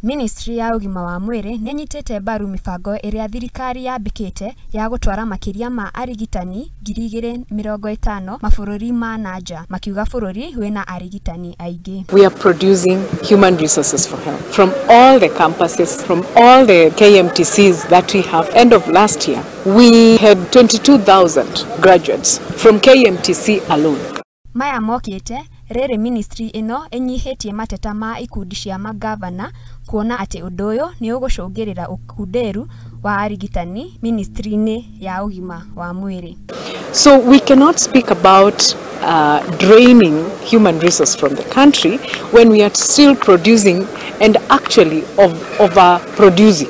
Ministry ya ugima wa mwiri nĩ inyitite Mbaru mibango iria thirikari yambikite ya gutwara makiria ma arigitani 2050 mabururi ma njaa makiuga bururi wina arigitani aingi. We are producing human resources for health from all the campuses, from all the KMTCs that we have. End of last year, we had 22,000 graduates from KMTC alone. Maya mokite rere ministry ino enyihetie mateta ma ikundi cia magavana kuona ati undu uyu ni ugucungirira ukunderu wa arigitani ministry-ini ya ugima wa mwiri. So we cannot speak about draining human resource from the country when we are still producing and actually overproducing.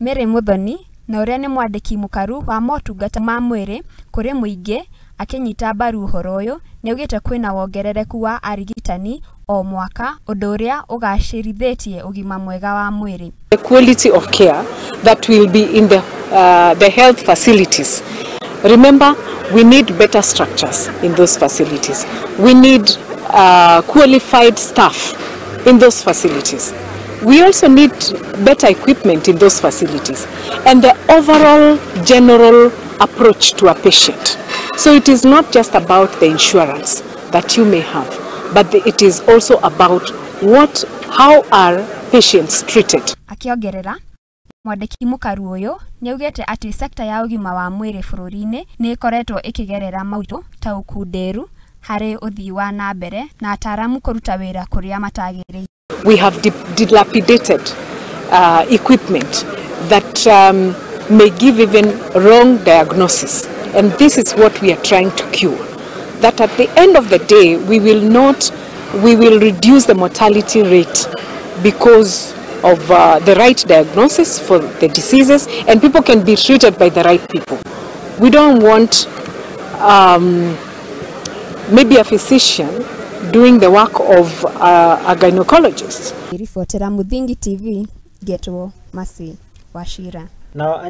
Mere Muthoni na uria ni mwandiki mukaru wa motungata ma mwiri kuri muingi akinyita Mbaru uhoro uyu ni ugite kwina wongerereku wa arigitani o mwaka undu uria ugacirithitie ugima mwega wa mwiri. The quality of care that will be in the health facilities. Remember, we need better structures in those facilities. We need qualified staff in those facilities. We also need better equipment in those facilities and the overall general approach to a patient. So it is not just about the insurance that you may have, but it is also about how are patients treated. Akiongerera mwandiki mukaru uyu ni ugete ati sekta ya ugima wa mwiri bururi-ini ni ikoretwo ikigerera mautu ta ukunderu hari uthii wa na mbere na ataramu kuruta wira kuria matagiri. We have dilapidated equipment that may give even wrong diagnosis, and this is what we are trying to cure. That at the end of the day, we will reduce the mortality rate because of the right diagnosis for the diseases, and people can be treated by the right people. We don't want maybe a physician doing the work of a gynecologist. Ripotera Muthingi TV, Getwo Masi Washira. Now,